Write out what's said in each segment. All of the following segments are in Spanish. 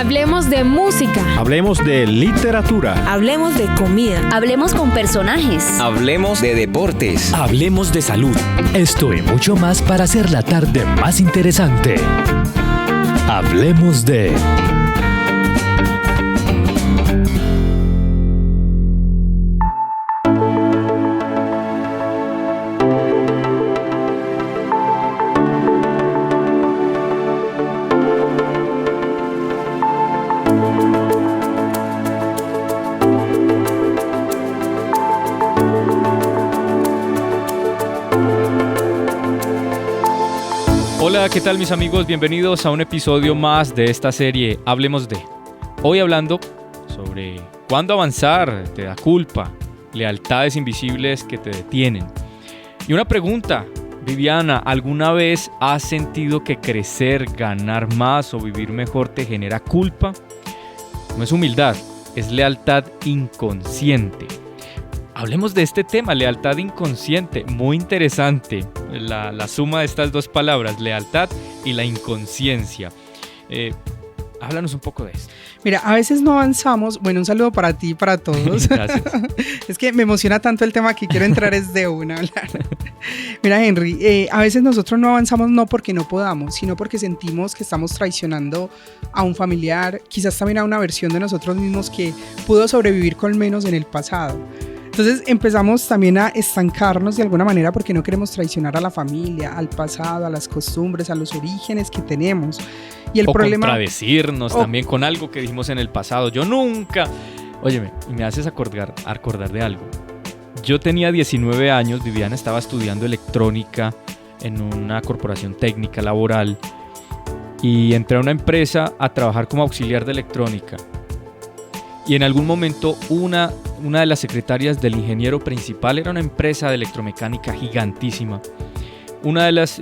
Hablemos de música. Hablemos de literatura. Hablemos de comida. Hablemos con personajes. Hablemos de deportes. Hablemos de salud. Esto y mucho más para hacer la tarde más interesante. Hablemos de... Hola, ¿qué tal mis amigos? Bienvenidos a un episodio más de esta serie Hablemos de. Hoy hablando sobre cuándo avanzar te da culpa, lealtades invisibles que te detienen. Y una pregunta, Viviana, ¿alguna vez has sentido que crecer, ganar más o vivir mejor te genera culpa? No es humildad, es lealtad inconsciente. Hablemos de este tema, lealtad inconsciente, muy interesante, la suma de estas dos palabras, lealtad y la inconsciencia. Háblanos un poco de esto. Mira, a veces no avanzamos. Bueno, un saludo para ti y para todos. Gracias. Es que me emociona tanto el tema que quiero entrar es de una a hablar. Mira, Henry, a veces nosotros no avanzamos no porque no podamos, sino porque sentimos que estamos traicionando a un familiar, quizás también a una versión de nosotros mismos que pudo sobrevivir con menos en el pasado. Entonces empezamos también a estancarnos de alguna manera porque no queremos traicionar a la familia, al pasado, a las costumbres, a los orígenes que tenemos. Y el problema, contradecirnos también con algo que dijimos en el pasado. Yo nunca... Óyeme, y me haces acordar de algo. Yo tenía 19 años, Viviana estaba estudiando electrónica en una corporación técnica laboral y entré a una empresa a trabajar como auxiliar de electrónica. Y en algún momento una de las secretarias del ingeniero principal, era una empresa de electromecánica gigantísima, una de las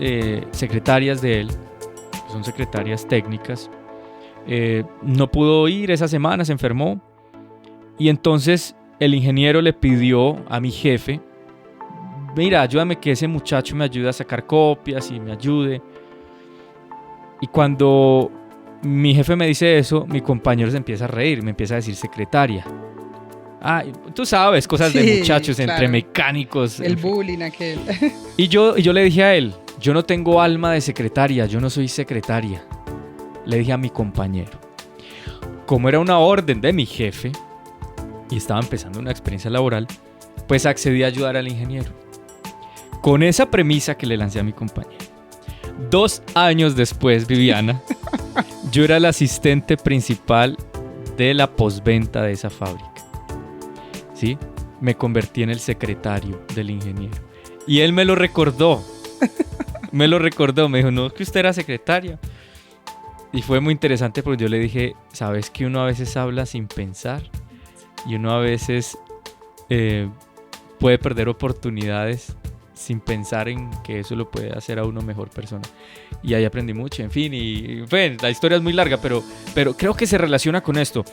secretarias de él, que son secretarias técnicas, no pudo ir esa semana, se enfermó, y entonces el ingeniero le pidió a mi jefe, mira, ayúdame que ese muchacho me ayude a sacar copias y me ayude. Y cuando mi jefe me dice eso, mi compañero se empieza a reír, me empieza a decir secretaria. Ah, tú sabes, cosas de muchachos, claro, entre mecánicos. El bullying aquel. Y yo le dije a él, yo no tengo alma de secretaria, yo no soy secretaria. Le dije a mi compañero. Como era una orden de mi jefe y estaba empezando una experiencia laboral, pues accedí a ayudar al ingeniero. Con esa premisa que le lancé a mi compañero. 2 años después, Viviana, yo era el asistente principal de la postventa de esa fábrica. ¿Sí? Me convertí en el secretario del ingeniero. Y él me lo recordó. Me dijo, no, es que usted era secretaria. Y fue muy interesante porque yo le dije, ¿sabes que uno a veces habla sin pensar? Y uno a veces puede perder oportunidades sin pensar en que eso lo puede hacer a uno mejor persona. Y ahí aprendí mucho, en fin, la historia es muy larga, pero creo que se relaciona con esto.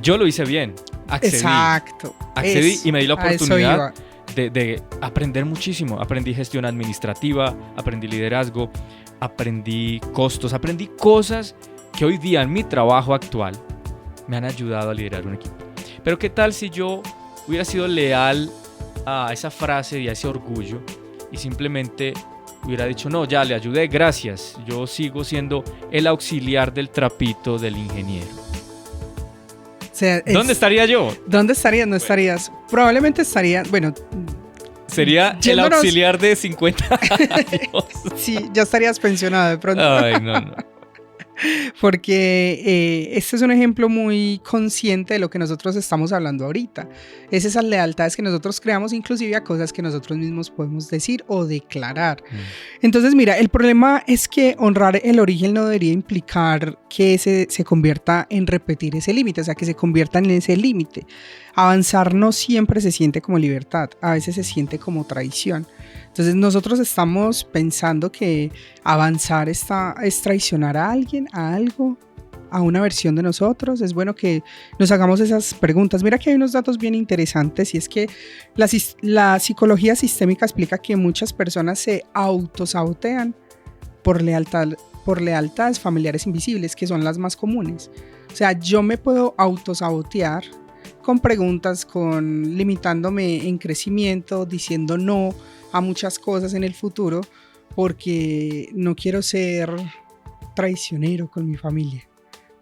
Yo lo hice bien, accedí. Exacto. Accedí y me di la oportunidad de aprender muchísimo. Aprendí gestión administrativa, aprendí liderazgo, aprendí costos, aprendí cosas que hoy día en mi trabajo actual me han ayudado a liderar un equipo. Pero ¿qué tal si yo hubiera sido leal a esa frase y a ese orgullo y simplemente hubiera dicho, no, ya le ayudé, gracias, yo sigo siendo el auxiliar del trapito del ingeniero? O sea, ¿dónde estaría yo? ¿Dónde estarías? No estarías. Probablemente estaría, bueno... Sería el auxiliar de 50 años. Sí, ya estarías pensionado de pronto. Ay, no. Porque este es un ejemplo muy consciente de lo que nosotros estamos hablando ahorita. Es esas lealtades que nosotros creamos, inclusive a cosas que nosotros mismos podemos decir o declarar. Entonces, mira, el problema es que honrar el origen no debería implicar que se convierta en repetir ese límite, o sea, que se convierta en ese límite. Avanzar no siempre se siente como libertad, a veces se siente como traición. Entonces nosotros estamos pensando que avanzar es traicionar a alguien, a algo, a una versión de nosotros. Es bueno que nos hagamos esas preguntas. Mira que hay unos datos bien interesantes y es que la psicología sistémica explica que muchas personas se autosabotean por lealtad por lealtades familiares invisibles, que son las más comunes. O sea, yo me puedo autosabotear con preguntas, limitándome en crecimiento, diciendo no a muchas cosas en el futuro, porque no quiero ser traicionero con mi familia,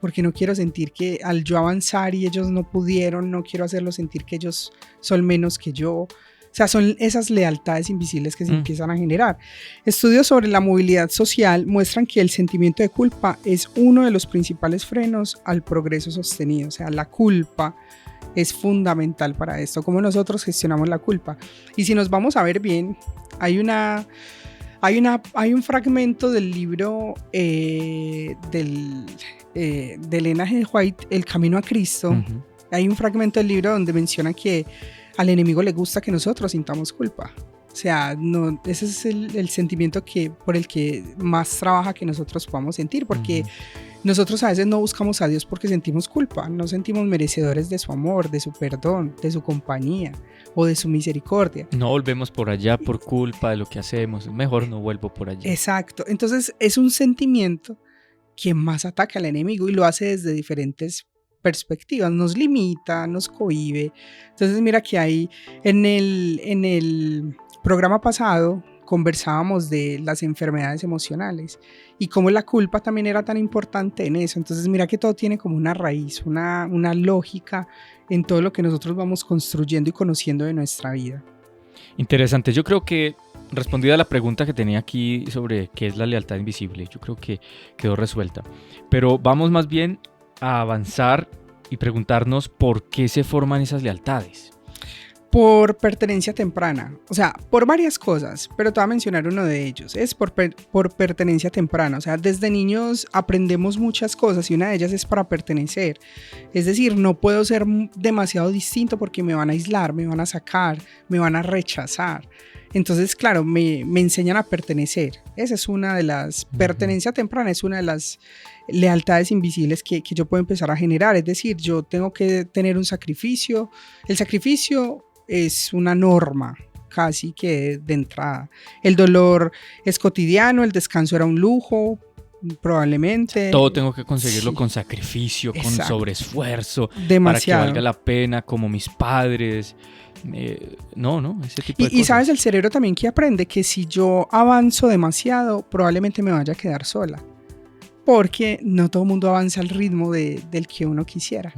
porque no quiero sentir que al yo avanzar y ellos no pudieron, no quiero hacerlos sentir que ellos son menos que yo. O sea, son esas lealtades invisibles que se empiezan a generar. Estudios sobre la movilidad social muestran que el sentimiento de culpa es uno de los principales frenos al progreso sostenido. O sea, la culpa es fundamental para esto, cómo nosotros gestionamos la culpa. Y si nos vamos a ver bien, hay un fragmento del libro de Elena G. White, El Camino a Cristo. Uh-huh. Hay un fragmento del libro donde menciona que al enemigo le gusta que nosotros sintamos culpa. O sea, no, ese es el sentimiento por el que más trabaja que nosotros podamos sentir, porque nosotros a veces no buscamos a Dios porque sentimos culpa, no sentimos merecedores de su amor, de su perdón, de su compañía o de su misericordia. No volvemos por allá por culpa de lo que hacemos, mejor no vuelvo por allá. Exacto, entonces es un sentimiento que más ataca al enemigo y lo hace desde diferentes perspectivas, nos limita, nos cohíbe. Entonces mira que ahí en el programa pasado conversábamos de las enfermedades emocionales y cómo la culpa también era tan importante en eso. Entonces mira que todo tiene como una raíz, una lógica en todo lo que nosotros vamos construyendo y conociendo de nuestra vida. Interesante, yo creo que respondida a la pregunta que tenía aquí sobre qué es la lealtad invisible, yo creo que quedó resuelta, pero vamos más bien a avanzar y preguntarnos por qué se forman esas lealtades. Por pertenencia temprana, o sea, por varias cosas, pero te voy a mencionar uno de ellos, es por pertenencia temprana. O sea, desde niños aprendemos muchas cosas y una de ellas es para pertenecer, es decir, no puedo ser demasiado distinto porque me van a aislar, me van a sacar, me van a rechazar. Entonces, claro, me enseñan a pertenecer. Esa es una de las, pertenencia temprana es una de las lealtades invisibles que yo puedo empezar a generar. Es decir, yo tengo que tener un sacrificio. El sacrificio es una norma casi que de entrada. El dolor es cotidiano, el descanso era un lujo, probablemente. Todo tengo que conseguirlo con sacrificio, con sobreesfuerzo, para que valga la pena, como mis padres. Ese tipo de cosas. Y sabes, el cerebro también que aprende que si yo avanzo demasiado, probablemente me vaya a quedar sola. Porque no todo el mundo avanza al ritmo del que uno quisiera.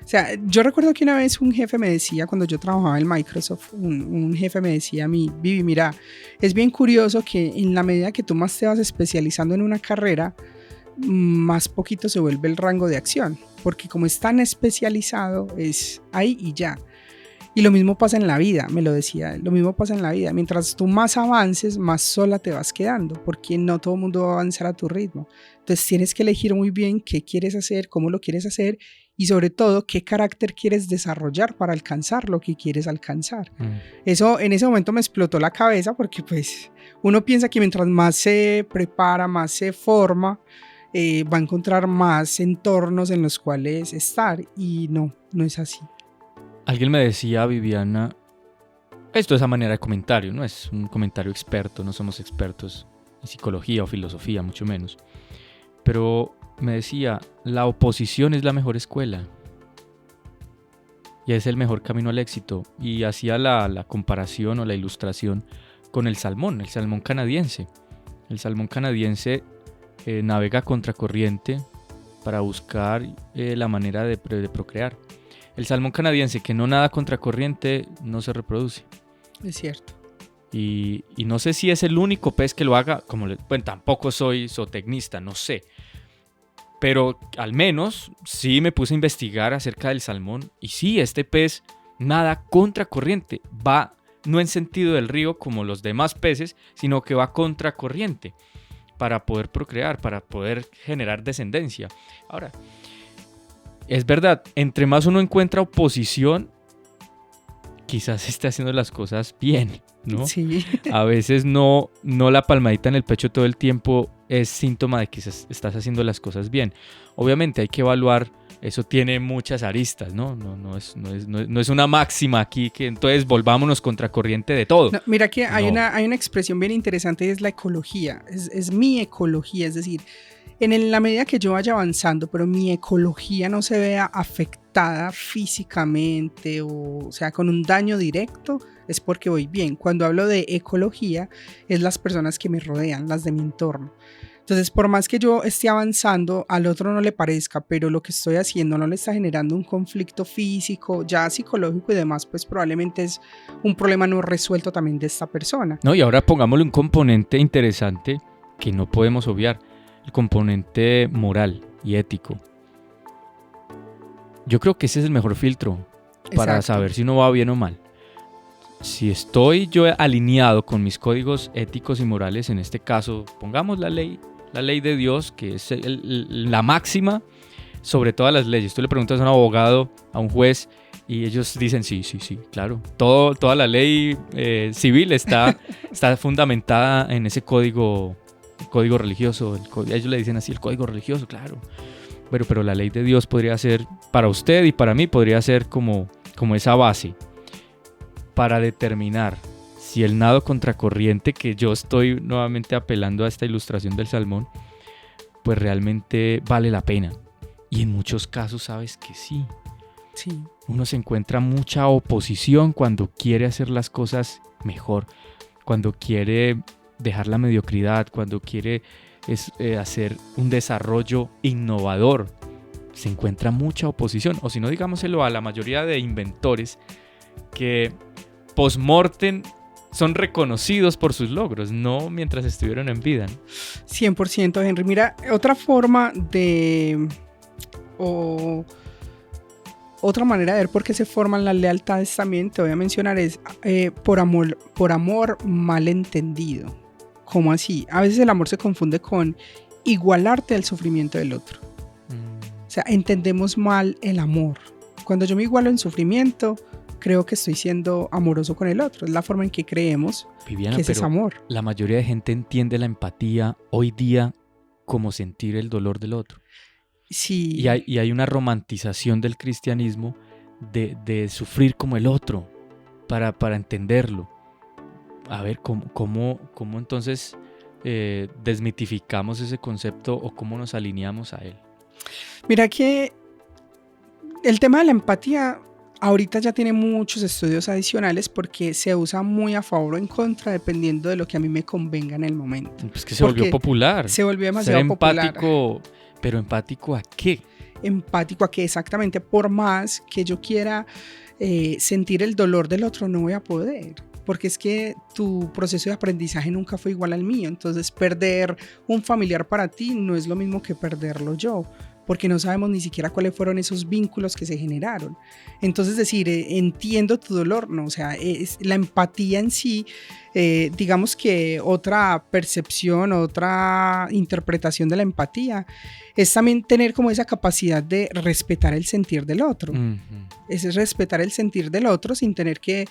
O sea, yo recuerdo que una vez un jefe me decía, cuando yo trabajaba en Microsoft, un jefe me decía a mí: Vivi, mira, es bien curioso que en la medida que tú más te vas especializando en una carrera, más poquito se vuelve el rango de acción. Porque como es tan especializado, es ahí y ya. Y lo mismo pasa en la vida, me lo decía, lo mismo pasa en la vida. Mientras tú más avances, más sola te vas quedando, porque no todo el mundo va a avanzar a tu ritmo. Entonces tienes que elegir muy bien qué quieres hacer, cómo lo quieres hacer y sobre todo qué carácter quieres desarrollar para alcanzar lo que quieres alcanzar. Eso en ese momento me explotó la cabeza porque pues uno piensa que mientras más se prepara, más se forma, va a encontrar más entornos en los cuales estar y no es así. Alguien me decía, Viviana, esto es a manera de comentario, no es un comentario experto, no somos expertos en psicología o filosofía, mucho menos. Pero me decía, la oposición es la mejor escuela y es el mejor camino al éxito. Y hacía la comparación o la ilustración con el salmón canadiense. El salmón canadiense navega contracorriente para buscar la manera de procrear. El salmón canadiense que no nada contracorriente no se reproduce. Es cierto. Y no sé si es el único pez que lo haga, bueno, tampoco soy zootecnista, no sé. Pero al menos sí me puse a investigar acerca del salmón. Y sí, este pez nada contracorriente. Va no en sentido del río como los demás peces, sino que va contracorriente para poder procrear, para poder generar descendencia. Ahora, es verdad, entre más uno encuentra oposición, quizás esté haciendo las cosas bien, ¿no? Sí. A veces no la palmadita en el pecho todo el tiempo es síntoma de que estás haciendo las cosas bien. Obviamente hay que evaluar eso tiene muchas aristas, ¿no? No es una máxima aquí que entonces volvámonos contracorriente de todo. No, mira que hay No. una expresión bien interesante y es la ecología, es mi ecología, es decir, la medida que yo vaya avanzando, pero mi ecología no se vea afectada físicamente o sea, con un daño directo, es porque voy bien. Cuando hablo de ecología, es las personas que me rodean, las de mi entorno. Entonces, por más que yo esté avanzando, al otro no le parezca, pero lo que estoy haciendo no le está generando un conflicto físico, ya psicológico y demás, pues probablemente es un problema no resuelto también de esta persona. No, y ahora pongámosle un componente interesante que no podemos obviar, el componente moral y ético. Yo creo que ese es el mejor filtro para Exacto. saber si uno va bien o mal. Si estoy yo alineado con mis códigos éticos y morales, en este caso, pongamos la ley de Dios, que es la máxima sobre todas las leyes. Tú le preguntas a un abogado, a un juez, y ellos dicen sí, claro. Toda la ley civil está fundamentada en ese código religioso. Ellos le dicen así, el código religioso, claro. Pero la ley de Dios podría ser, para usted y para mí, podría ser como esa base para determinar si el nado contracorriente, que yo estoy nuevamente apelando a esta ilustración del salmón, pues realmente vale la pena. Y en muchos casos sabes que sí. Sí. Uno se encuentra mucha oposición cuando quiere hacer las cosas mejor, cuando quiere dejar la mediocridad, cuando quiere hacer un desarrollo innovador. Se encuentra mucha oposición, o si no, digámoselo a la mayoría de inventores que post-mortem son reconocidos por sus logros, no mientras estuvieron en vida, ¿no? 100%, Henry. Mira, otra forma otra manera de ver por qué se forman las lealtades también, te voy a mencionar, es por amor malentendido. ¿Cómo así? A veces el amor se confunde con igualarte al sufrimiento del otro. O sea, entendemos mal el amor. Cuando yo me igualo en sufrimiento, creo que estoy siendo amoroso con el otro. Es la forma en que creemos Viviana, que ese es amor. La mayoría de gente entiende la empatía hoy día como sentir el dolor del otro. Sí. Y hay una romantización del cristianismo de sufrir como el otro para entenderlo. A ver, ¿cómo entonces desmitificamos ese concepto o cómo nos alineamos a él? Mira que el tema de la empatía ahorita ya tiene muchos estudios adicionales porque se usa muy a favor o en contra dependiendo de lo que a mí me convenga en el momento. Pues que se volvió popular. Se volvió demasiado ser popular. Empático, pero ¿empático a qué? Empático a qué exactamente. Por más que yo quiera sentir el dolor del otro, no voy a poder. Porque es que tu proceso de aprendizaje nunca fue igual al mío. Entonces perder un familiar para ti no es lo mismo que perderlo yo, porque no sabemos ni siquiera cuáles fueron esos vínculos que se generaron. Entonces decir, entiendo tu dolor, no, o sea, es la empatía en sí, digamos que otra percepción, otra interpretación de la empatía es también tener como esa capacidad de respetar el sentir del otro. Uh-huh. Es respetar el sentir del otro sin tener que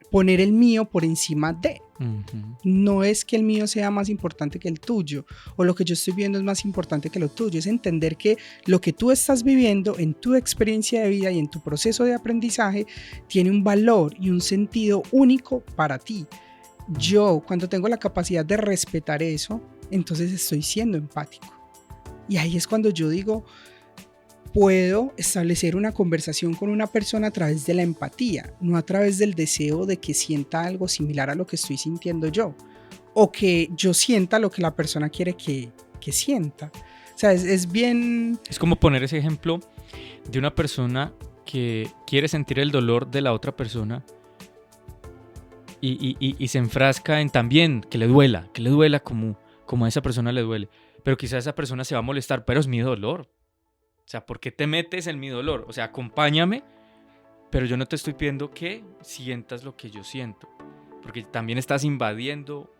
poner el mío por encima de. Uh-huh. No es que el mío sea más importante que el tuyo o lo que yo estoy viendo es más importante que lo tuyo, es entender que lo que tú estás viviendo en tu experiencia de vida y en tu proceso de aprendizaje tiene un valor y un sentido único para ti. Yo, cuando tengo la capacidad de respetar eso, entonces estoy siendo empático. Y ahí es cuando yo digo, puedo establecer una conversación con una persona a través de la empatía, no a través del deseo de que sienta algo similar a lo que estoy sintiendo yo, o que yo sienta lo que la persona quiere que sienta. O sea, es bien... Es como poner ese ejemplo de una persona que quiere sentir el dolor de la otra persona y se enfrasca en también que le duela como a esa persona le duele. Pero quizás esa persona se va a molestar, pero es mi dolor. O sea, ¿por qué te metes en mi dolor? O sea, acompáñame, pero yo no te estoy pidiendo que sientas lo que yo siento. Porque también estás invadiendo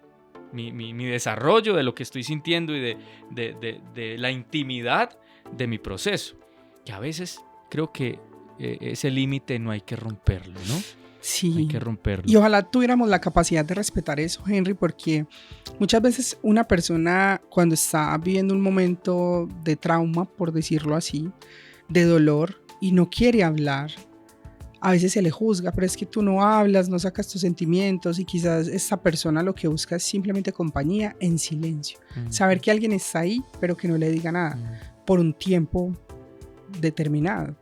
mi desarrollo de lo que estoy sintiendo y de la intimidad de mi proceso. Que a veces creo que ese límite no hay que romperlo, ¿no? Sí. Hay que romperlo. Y ojalá tuviéramos la capacidad de respetar eso, Henry, porque muchas veces una persona cuando está viviendo un momento de trauma, por decirlo así, de dolor y no quiere hablar, a veces se le juzga, pero es que tú no hablas, no sacas tus sentimientos y quizás esta persona lo que busca es simplemente compañía en silencio. Saber que alguien está ahí, pero que no le diga nada por un tiempo determinado.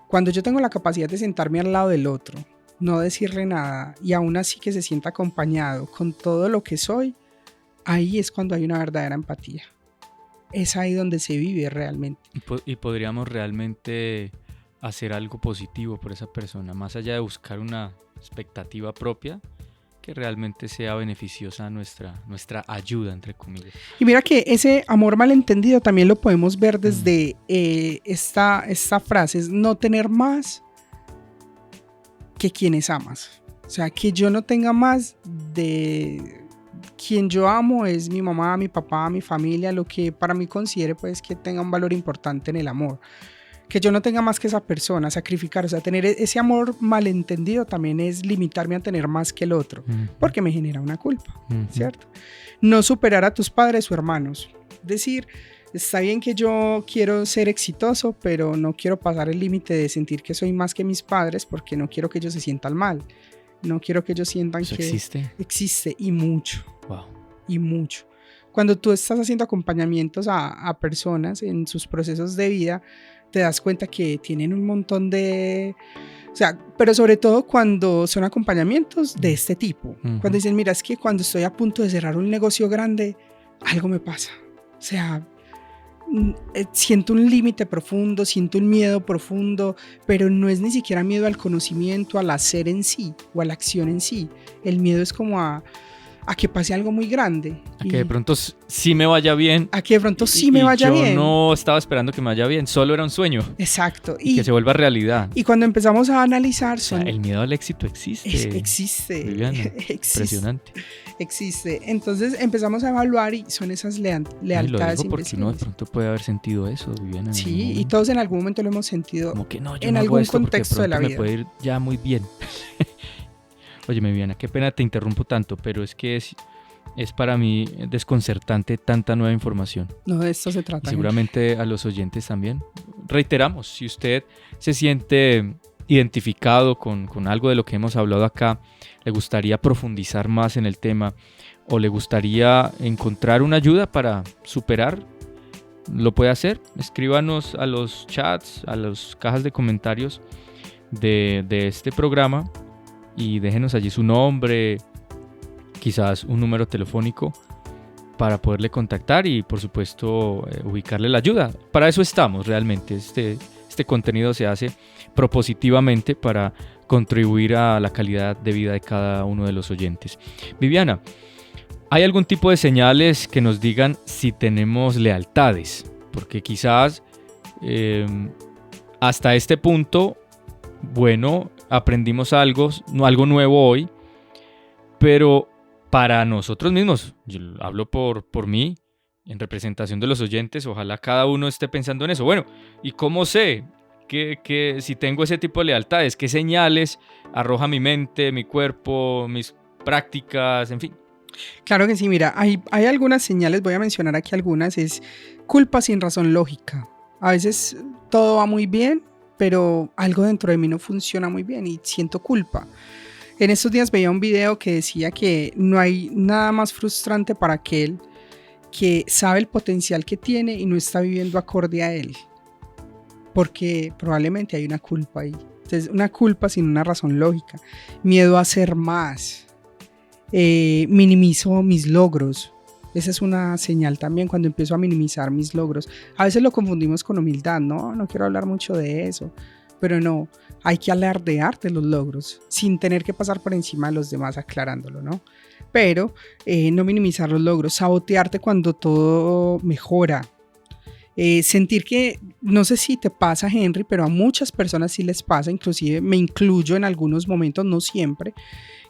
Cuando yo tengo la capacidad de sentarme al lado del otro, no decirle nada y aún así que se sienta acompañado con todo lo que soy, ahí es cuando hay una verdadera empatía. Es ahí donde se vive realmente. Y podríamos realmente hacer algo positivo por esa persona, más allá de buscar una expectativa propia que realmente sea beneficiosa a nuestra ayuda, entre comillas. Y mira que ese amor malentendido también lo podemos ver desde esta frase, es no tener más que quienes amas. O sea, que yo no tenga más de quien yo amo, es mi mamá, mi papá, mi familia, lo que para mí considere pues que tenga un valor importante en el amor. Que yo no tenga más que esa persona, sacrificar, o sea, tener ese amor malentendido también es limitarme a tener más que el otro, porque me genera una culpa, ¿cierto? No superar a tus padres o hermanos, decir, está bien que yo quiero ser exitoso, pero no quiero pasar el límite de sentir que soy más que mis padres porque no quiero que ellos se sientan mal, no quiero que ellos sientan ¿Eso que... Existe y mucho, wow. Y mucho. Cuando tú estás haciendo acompañamientos a personas en sus procesos de vida, te das cuenta que tienen un montón de... O sea, pero sobre todo cuando son acompañamientos de este tipo. Cuando dicen, mira, es que cuando estoy a punto de cerrar un negocio grande, algo me pasa. O sea, siento un límite profundo, siento un miedo profundo, pero no es ni siquiera miedo al conocimiento, al hacer en sí o a la acción en sí. El miedo es como a que pase algo muy grande. A que de pronto sí me vaya bien. A que de pronto sí me vaya bien. Yo no estaba esperando que me vaya bien, solo era un sueño. Exacto. Y que se vuelva realidad. Y cuando empezamos a analizar... O sea, el miedo al éxito existe. Existe. Viviana, impresionante. Existe. Entonces empezamos a evaluar y son esas lealtades. Lo digo porque uno de pronto puede haber sentido eso, Viviana. Sí, y todos en algún momento lo hemos sentido. Como que no, yo en no hago algún esto contexto de la vida. Me puede ir ya muy bien. Oye, Viviana, qué pena te interrumpo tanto, pero es que es para mí desconcertante tanta nueva información. No, de esto se trata. Y seguramente a los oyentes también. Reiteramos, si usted se siente identificado con algo de lo que hemos hablado acá, le gustaría profundizar más en el tema o le gustaría encontrar una ayuda para superar, lo puede hacer. Escríbanos a los chats, a las cajas de comentarios de este programa y déjenos allí su nombre, quizás un número telefónico para poderle contactar y por supuesto ubicarle la ayuda. Para eso estamos realmente. Este contenido se hace propositivamente para contribuir a la calidad de vida de cada uno de los oyentes. Viviana, ¿hay algún tipo de señales que nos digan si tenemos lealtades? Porque quizás hasta este punto, bueno, aprendimos algo nuevo hoy, pero para nosotros mismos, yo hablo por mí, en representación de los oyentes, ojalá cada uno esté pensando en eso. Bueno, ¿y cómo sé que si tengo ese tipo de lealtades? ¿Qué señales arroja mi mente, mi cuerpo, mis prácticas, en fin? Claro que sí, mira, hay algunas señales, voy a mencionar aquí algunas, es culpa sin razón lógica. A veces todo va muy bien, pero algo dentro de mí no funciona muy bien y siento culpa. En estos días veía un video que decía que no hay nada más frustrante para aquel que sabe el potencial que tiene y no está viviendo acorde a él, porque probablemente hay una culpa ahí. Entonces, una culpa sin una razón lógica, miedo a hacer más, minimizo mis logros. Esa es una señal también cuando empiezo a minimizar mis logros. A veces lo confundimos con humildad, no quiero hablar mucho de eso, pero no, hay que alardear de los logros sin tener que pasar por encima de los demás aclarándolo, ¿no? Pero no minimizar los logros, sabotearte cuando todo mejora, sentir que, no sé si te pasa, Henry, pero a muchas personas sí les pasa, inclusive me incluyo en algunos momentos, no siempre,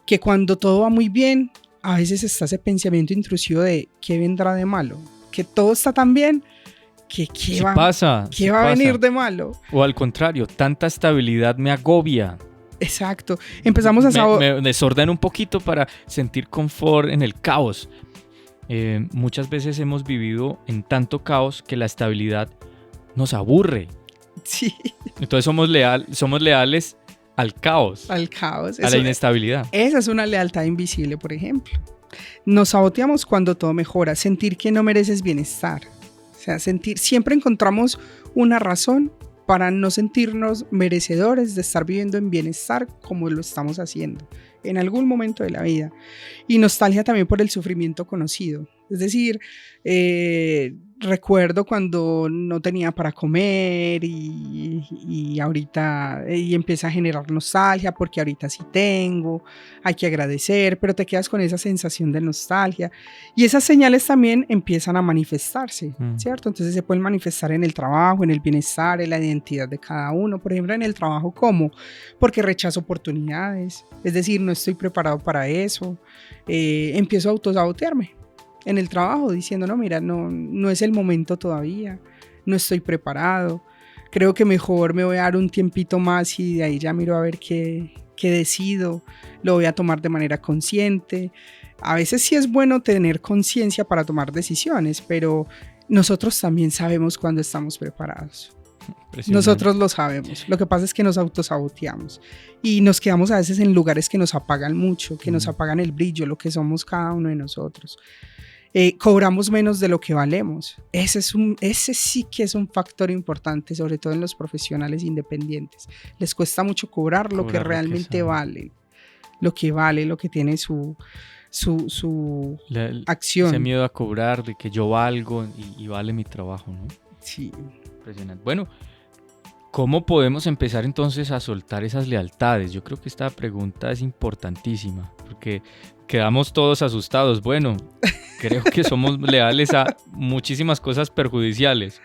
que cuando todo va muy bien, a veces está ese pensamiento intrusivo de ¿qué vendrá de malo? Que todo está tan bien, que ¿qué va a venir de malo? O al contrario, tanta estabilidad me agobia. Exacto. Empezamos a me desordeno un poquito para sentir confort en el caos. Muchas veces hemos vivido en tanto caos que la estabilidad nos aburre. Sí. Entonces somos leales al caos, Al caos. a la inestabilidad. Esa es una lealtad invisible, por ejemplo. Nos saboteamos cuando todo mejora, sentir que no mereces bienestar. O sea, siempre encontramos una razón para no sentirnos merecedores de estar viviendo en bienestar como lo estamos haciendo en algún momento de la vida. Y nostalgia también por el sufrimiento conocido. Es decir, recuerdo cuando no tenía para comer y ahorita empieza a generar nostalgia porque ahorita sí tengo, hay que agradecer, pero te quedas con esa sensación de nostalgia y esas señales también empiezan a manifestarse, ¿cierto? Entonces se pueden manifestar en el trabajo, en el bienestar, en la identidad de cada uno. Por ejemplo, en el trabajo, ¿cómo? Porque rechazo oportunidades, es decir, no estoy preparado para eso, empiezo a autosabotearme en el trabajo diciendo, no, mira, no es el momento todavía, no estoy preparado, creo que mejor me voy a dar un tiempito más y de ahí ya miro a ver qué decido, lo voy a tomar de manera consciente. A veces sí es bueno tener conciencia para tomar decisiones, pero nosotros también sabemos cuando estamos preparados. Nosotros lo sabemos, lo que pasa es que nos autosaboteamos y nos quedamos a veces en lugares que nos apagan mucho, que nos apagan el brillo, lo que somos cada uno de nosotros. Cobramos menos de lo que valemos. Ese sí que es un factor importante, sobre todo en los profesionales independientes. Les cuesta mucho cobrar lo que realmente vale, lo que tiene su acción. Ese miedo a cobrar, de que yo valgo y vale mi trabajo, ¿no? Sí. Impresionante. Bueno, ¿cómo podemos empezar entonces a soltar esas lealtades? Yo creo que esta pregunta es importantísima, porque quedamos todos asustados. Bueno, creo que somos leales a muchísimas cosas perjudiciales,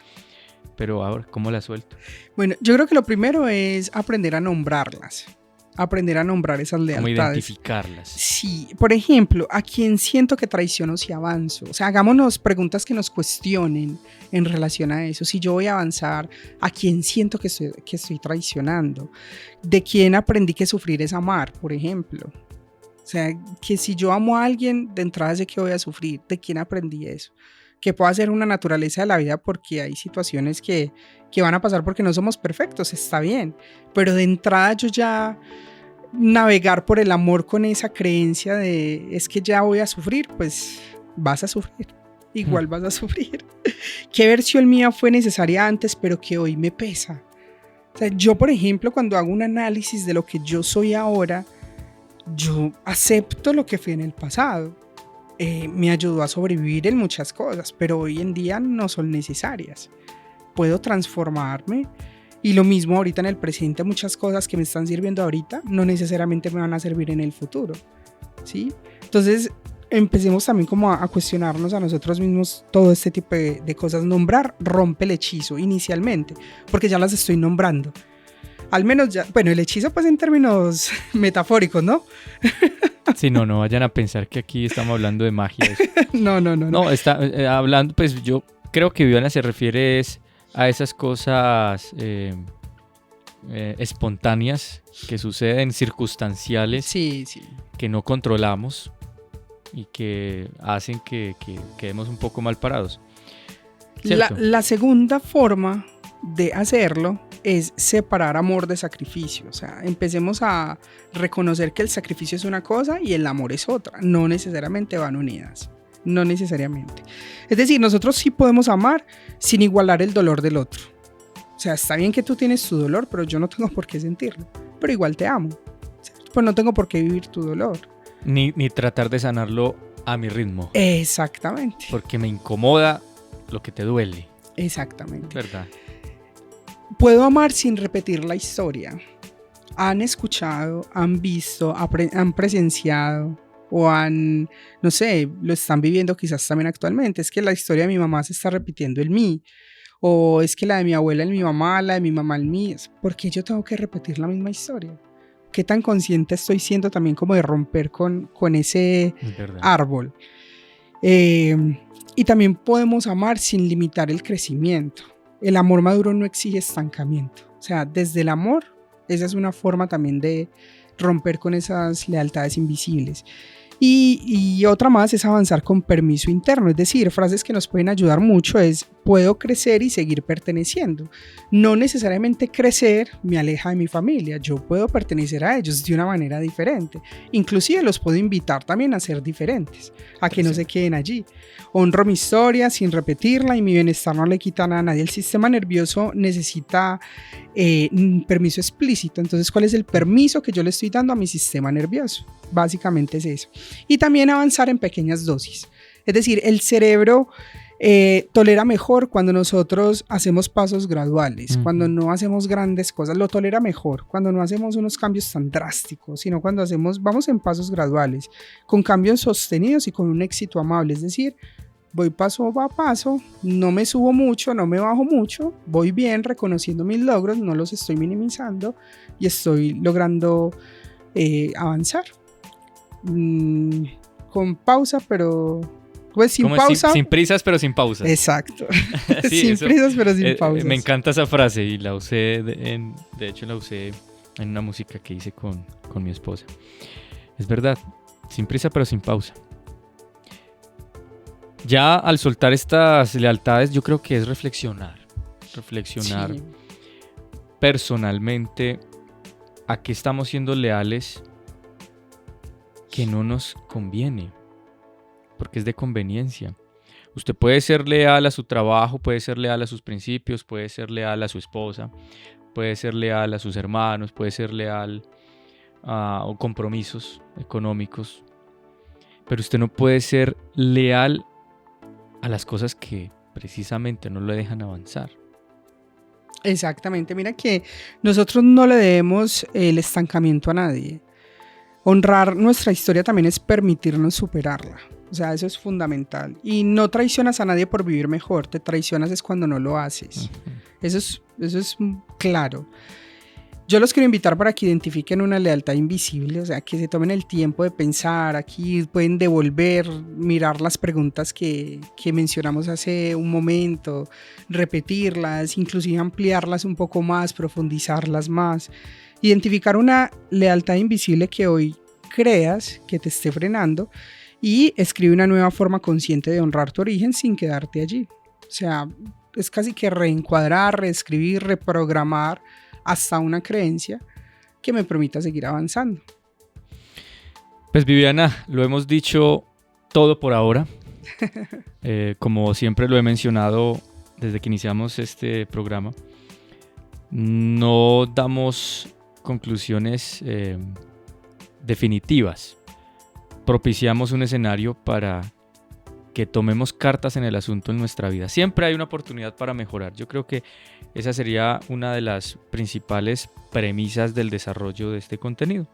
pero ahora, ¿cómo las suelto? Bueno, yo creo que lo primero es aprender a nombrarlas. Aprender a nombrar esas lealtades. ¿Cómo identificarlas? Sí, por ejemplo, ¿a quién siento que traiciono si avanzo? O sea, hagámonos preguntas que nos cuestionen en relación a eso. Si yo voy a avanzar, ¿a quién siento que estoy traicionando? ¿De quién aprendí que sufrir es amar, por ejemplo? O sea, que si yo amo a alguien, de entrada sé que voy a sufrir. ¿De quién aprendí eso? Que pueda ser una naturaleza de la vida porque hay situaciones que van a pasar porque no somos perfectos, está bien. Pero de entrada yo ya navegar por el amor con esa creencia de es que ya voy a sufrir, pues vas a sufrir. Igual vas a sufrir. ¿Qué versión mía fue necesaria antes pero que hoy me pesa? O sea, yo, por ejemplo, cuando hago un análisis de lo que yo soy ahora, yo acepto lo que fui en el pasado. Me ayudó a sobrevivir en muchas cosas, pero hoy en día no son necesarias. Puedo transformarme y lo mismo ahorita en el presente, muchas cosas que me están sirviendo ahorita no necesariamente me van a servir en el futuro, ¿sí? Entonces empecemos también como a cuestionarnos a nosotros mismos todo este tipo de cosas. Nombrar rompe el hechizo inicialmente, porque ya las estoy nombrando. Al menos ya, bueno, el hechizo pues en términos metafóricos, ¿no? Sí, no vayan a pensar que aquí estamos hablando de magia. No. No, está hablando, pues yo creo que Viviana se refiere a esas cosas espontáneas que suceden, circunstanciales, sí, que no controlamos y que hacen que quedemos un poco mal parados. La segunda forma de hacerlo es separar amor de sacrificio. O sea, empecemos a reconocer que el sacrificio es una cosa y el amor es otra. No necesariamente van unidas. No necesariamente. Es decir, nosotros sí podemos amar sin igualar el dolor del otro. O sea, está bien que tú tienes tu dolor, pero yo no tengo por qué sentirlo. Pero igual te amo. Pues no tengo por qué vivir tu dolor. Ni tratar de sanarlo a mi ritmo. Exactamente. Porque me incomoda lo que te duele. Exactamente. ¿Verdad? Puedo amar sin repetir la historia. Han escuchado, han visto, han presenciado o no sé, lo están viviendo quizás también actualmente. Es que la historia de mi mamá se está repitiendo en mí. O es que la de mi abuela en mi mamá, la de mi mamá en mí. ¿Por qué yo tengo que repetir la misma historia? ¿Qué tan consciente estoy siendo también como de romper con ese árbol? Y también podemos amar sin limitar el crecimiento. El amor maduro no exige estancamiento. O sea, desde el amor Esa es una forma también de romper con esas lealtades invisibles. Y otra más es avanzar con permiso interno, es decir, frases que nos pueden ayudar mucho es puedo crecer y seguir perteneciendo. No necesariamente crecer me aleja de mi familia, yo puedo pertenecer a ellos de una manera diferente. Inclusive los puedo invitar también a ser diferentes, a que no se queden allí. Honro mi historia sin repetirla y mi bienestar no le quitan a nadie. El sistema nervioso necesita un permiso explícito. Entonces, ¿cuál es el permiso que yo le estoy dando a mi sistema nervioso? Básicamente es eso. Y también avanzar en pequeñas dosis. Es decir, el cerebro tolera mejor cuando nosotros hacemos pasos graduales, cuando no hacemos grandes cosas, lo tolera mejor cuando no hacemos unos cambios tan drásticos, sino cuando vamos en pasos graduales, con cambios sostenidos y con un éxito amable. Es decir, voy paso a paso, no me subo mucho, no me bajo mucho, voy bien reconociendo mis logros, no los estoy minimizando y estoy logrando avanzar. Con pausa, pero pues sin pausa. Sin prisas, pero sin pausas. Exacto. Sí, sin prisas, pero sin pausas. Me encanta esa frase y la usé, de hecho la usé en una música que hice con mi esposa. Es verdad, sin prisa, pero sin pausa. Ya al soltar estas lealtades, yo creo que es reflexionar sí. Personalmente a qué estamos siendo leales que no nos conviene, porque es de conveniencia. Usted puede ser leal a su trabajo, puede ser leal a sus principios, puede ser leal a su esposa, puede ser leal a sus hermanos, puede ser leal a compromisos económicos, pero usted no puede ser leal a las cosas que precisamente no le dejan avanzar. Exactamente, mira que nosotros no le debemos el estancamiento a nadie. Honrar nuestra historia también es permitirnos superarla. O sea, eso es fundamental. Y no traicionas a nadie por vivir mejor, te traicionas es cuando no lo haces. Eso es claro. Yo los quiero invitar para que identifiquen una lealtad invisible, o sea, que se tomen el tiempo de pensar. Aquí pueden devolver, mirar las preguntas que mencionamos hace un momento, repetirlas, inclusive ampliarlas un poco más, profundizarlas más. Identificar una lealtad invisible que hoy creas que te esté frenando y escribe una nueva forma consciente de honrar tu origen sin quedarte allí. O sea, es casi que reencuadrar, reescribir, reprogramar hasta una creencia que me permita seguir avanzando. Pues Viviana, lo hemos dicho todo por ahora. Como siempre lo he mencionado desde que iniciamos este programa, no damos conclusiones definitivas. Propiciamos un escenario para que tomemos cartas en el asunto en nuestra vida. Siempre hay una oportunidad para mejorar. Yo creo que esa sería una de las principales premisas del desarrollo de este contenido.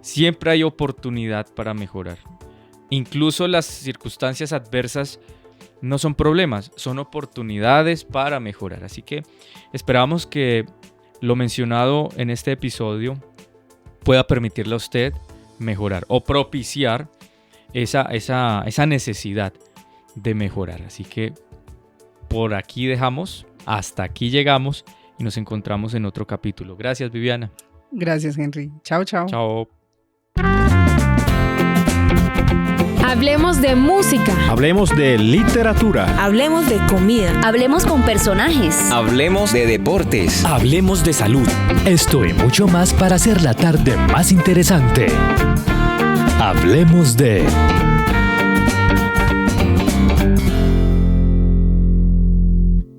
Siempre hay oportunidad para mejorar. Incluso las circunstancias adversas no son problemas, son oportunidades para mejorar. Así que esperamos que lo mencionado en este episodio pueda permitirle a usted mejorar o propiciar esa necesidad de mejorar. Así que por aquí dejamos, hasta aquí llegamos y nos encontramos en otro capítulo. Gracias, Viviana. Gracias, Henry. Chao, chao. Chao. Hablemos de música. Hablemos de literatura. Hablemos de comida. Hablemos con personajes. Hablemos de deportes. Hablemos de salud. Esto y mucho más para hacer la tarde más interesante. Hablemos de